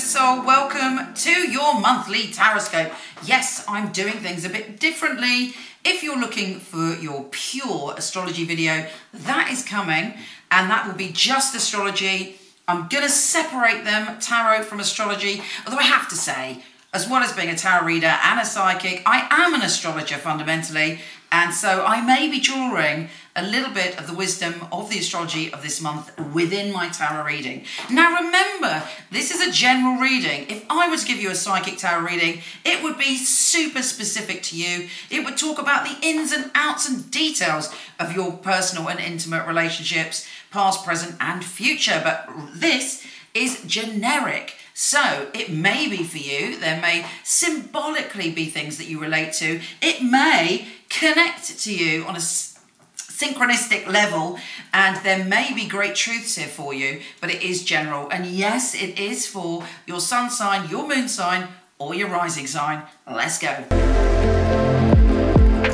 soul, welcome to your monthly Horoscope. Yes, I'm doing things a bit differently. If you're looking for your pure astrology video, that is coming, and that will be just astrology. I'm going to separate them, tarot from astrology, although I have to say, as well as being a tarot reader and a psychic, I am an astrologer fundamentally, and so I may be drawing a little bit of the wisdom of the astrology of this month within my tarot reading. Now remember, this is a general reading. If I were to give you a psychic tarot reading, it would be super specific to you. It would talk about the ins and outs and details of your personal and intimate relationships, past, present and future. But this is generic. So it may be for you, there may symbolically be things that you relate to. It may connect to you on a synchronistic level, and there may be great truths here for you, but it is general. And yes, it is for your sun sign, your moon sign, or your rising sign. Let's go.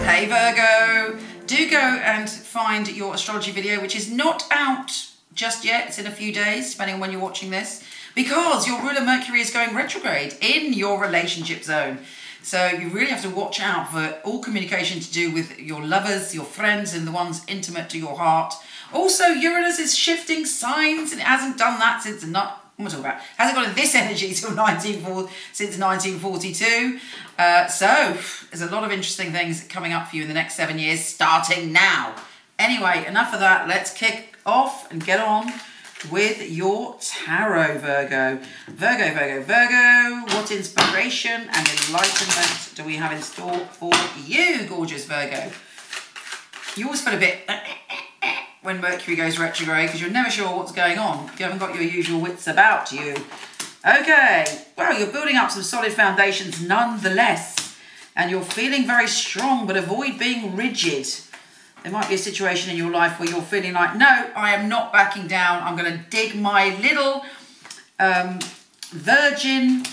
Hey Virgo, do go and find your astrology video, which is not out just yet. It's in a few days, depending on when you're watching this, because your ruler Mercury is going retrograde in your relationship zone. So you really have to watch out for all communication to do with your lovers, your friends, and the ones intimate to your heart. Also, Uranus is shifting signs, and it hasn't done that since what am I talking about? Hasn't got this energy since 1942. So there's a lot of interesting things coming up for you in the next 7 years, starting now. Anyway, enough of that. Let's kick off and get on with your tarot, Virgo. Virgo, what inspiration and enlightenment do we have in store for you, gorgeous Virgo? You always feel a bit when Mercury goes retrograde because you're never sure what's going on. You haven't got your usual wits about you. Okay, well, you're building up some solid foundations nonetheless, and you're feeling very strong, but avoid being rigid. There might be a situation in your life where you're feeling like, no, I am not backing down. I'm going to dig my little virgin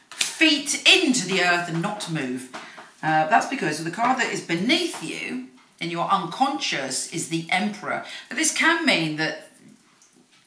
feet into the earth and not move. That's because the card that is beneath you in your unconscious is the Emperor. But this can mean that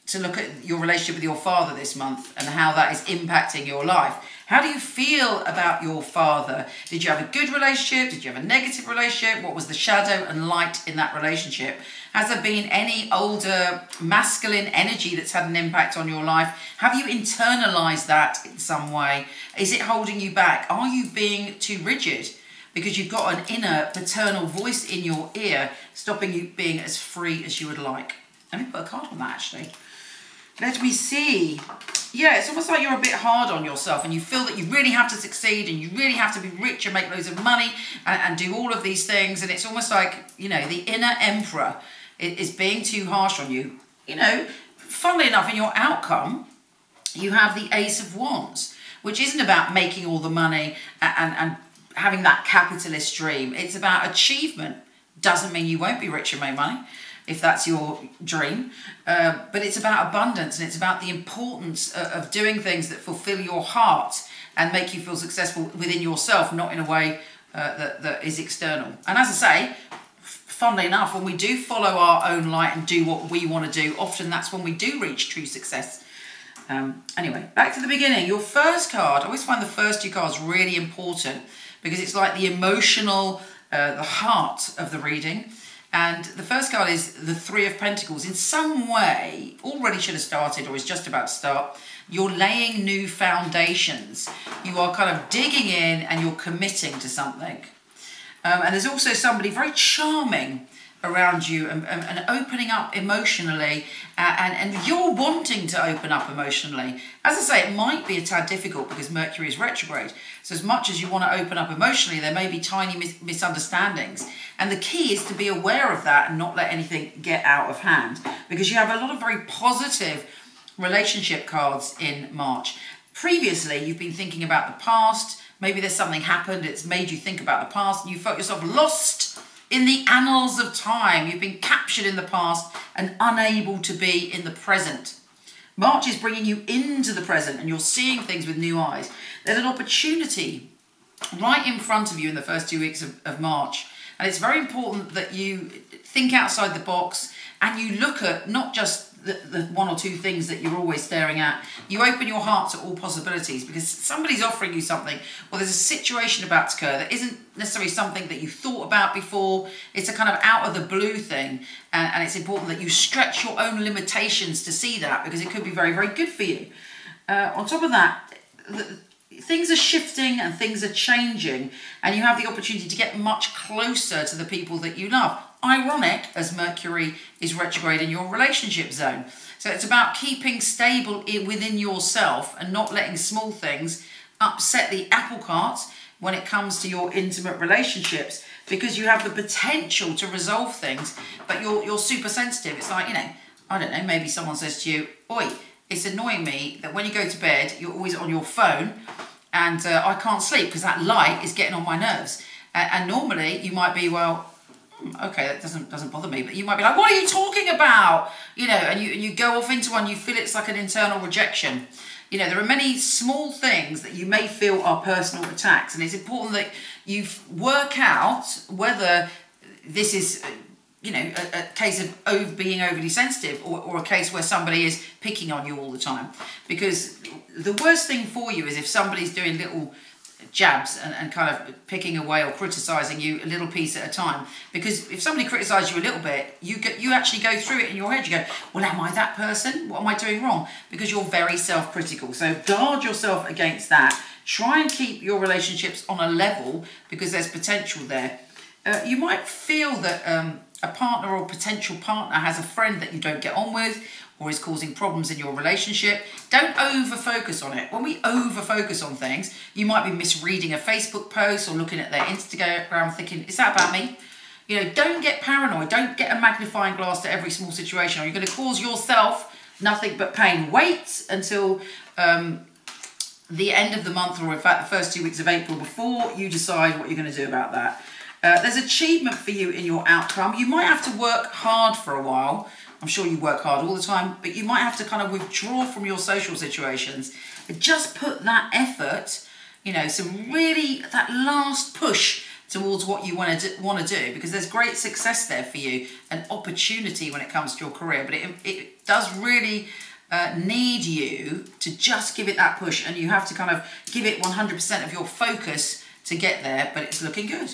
to look at your relationship with your father this month and how that is impacting your life. How do you feel about your father? Did you have a good relationship? Did you have a negative relationship? What was the shadow and light in that relationship? Has there been any older masculine energy that's had an impact on your life? Have you internalized that in some way? Is it holding you back? Are you being too rigid because you've got an inner paternal voice in your ear stopping you being as free as you would like? Let me put a card on that actually. Let me see. Yeah, it's almost like you're a bit hard on yourself and you feel that you really have to succeed and you really have to be rich and make loads of money and do all of these things. And it's almost like, you know, the inner emperor is being too harsh on you. You know, funnily enough, in your outcome, you have the Ace of Wands, which isn't about making all the money and having that capitalist dream. It's about achievement. Doesn't mean you won't be rich and make money, if that's your dream, but it's about abundance, and it's about the importance of doing things that fulfill your heart and make you feel successful within yourself, not in a way that is external. And as I say, funnily enough, when we do follow our own light and do what we want to do, often that's when we do reach true success. Anyway, back to the beginning. Your first card, I always find the first two cards really important because it's like the emotional, the heart of the reading. And the first card is the Three of Pentacles. In some way, already should have started or is just about to start, you're laying new foundations. You are kind of digging in and you're committing to something. And there's also somebody very charming around you and opening up emotionally, and you're wanting to open up emotionally. As I say, it might be a tad difficult because Mercury is retrograde. So as much as you want to open up emotionally, there may be tiny misunderstandings. And the key is to be aware of that and not let anything get out of hand, because you have a lot of very positive relationship cards in March. Previously, you've been thinking about the past. Maybe there's something happened. It's made you think about the past and you felt yourself lost in the annals of time. You've been captured in the past and unable to be in the present. March is bringing you into the present and you're seeing things with new eyes. There's an opportunity right in front of you in the first 2 weeks of March. And it's very important that you think outside the box and you look at not just the one or two things that you're always staring at. You open your heart to all possibilities because somebody's offering you something, or there's a situation about to occur that isn't necessarily something that you thought about before. It's a kind of out of the blue thing, and it's important that you stretch your own limitations to see that, because it could be very, very good for you. On top of that, things are shifting and things are changing, and you have the opportunity to get much closer to the people that you love. Ironic, as Mercury is retrograde in your relationship zone. So it's about keeping stable within yourself and not letting small things upset the apple cart when it comes to your intimate relationships, because you have the potential to resolve things, but you're super sensitive. It's like, you know, I don't know, maybe someone says to you, oi, it's annoying me that when you go to bed, you're always on your phone, and I can't sleep because that light is getting on my nerves. And normally you might be, well, okay, that doesn't bother me, but you might be like, what are you talking about? You know, and you go off into one, you feel it's like an internal rejection. You know, there are many small things that you may feel are personal attacks, and it's important that you work out whether this is, you know, a case of being overly sensitive, or a case where somebody is picking on you all the time. Because the worst thing for you is if somebody's doing little jabs and kind of picking away or criticising you a little piece at a time. Because if somebody criticises you a little bit, you actually go through it in your head. You go, well, am I that person? What am I doing wrong? Because you're very self-critical. So guard yourself against that. Try and keep your relationships on a level, because there's potential there. You might feel that a partner or potential partner has a friend that you don't get on with, or is causing problems in your relationship. Don't over-focus on it. When we over-focus on things, you might be misreading a Facebook post or looking at their Instagram thinking, is that about me? You know, don't get paranoid. Don't get a magnifying glass to every small situation, or you're going to cause yourself nothing but pain. Wait until the end of the month, or in fact the first 2 weeks of April, before you decide what you're going to do about that. There's achievement for you in your outcome. You might have to work hard for a while. I'm sure you work hard all the time, but you might have to kind of withdraw from your social situations. Just put that effort, you know, that last push towards what you want to do, because there's great success there for you, an opportunity when it comes to your career, but it does really need you to just give it that push, and you have to kind of give it 100% of your focus to get there, but it's looking good.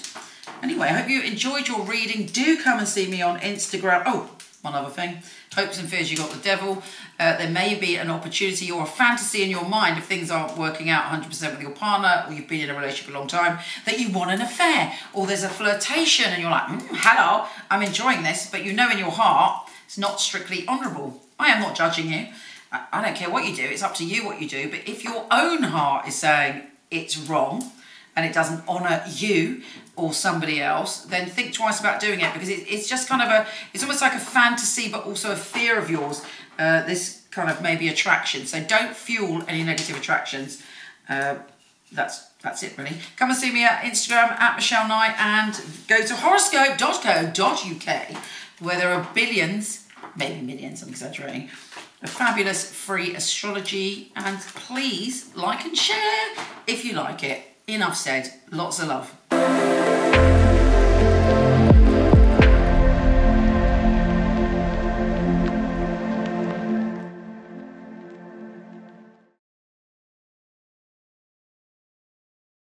Anyway, I hope you enjoyed your reading. Do come and see me on Instagram. Oh, one other thing. Hopes and fears, you got the devil. There may be an opportunity or a fantasy in your mind, if things aren't working out 100% with your partner, or you've been in a relationship a long time, that you want an affair, or there's a flirtation and you're like, hello, I'm enjoying this, but you know in your heart it's not strictly honourable. I am not judging you. I don't care what you do. It's up to you what you do. But if your own heart is saying it's wrong, and it doesn't honour you or somebody else, then think twice about doing it, because it's just kind of it's almost like a fantasy, but also a fear of yours, this kind of maybe attraction. So don't fuel any negative attractions. That's it really. Come and see me at Instagram at Michele Knight, and go to horoscope.co.uk, where there are billions, maybe millions, I'm exaggerating, of fabulous free astrology. And please like and share if you like it. Enough said. Lots of love.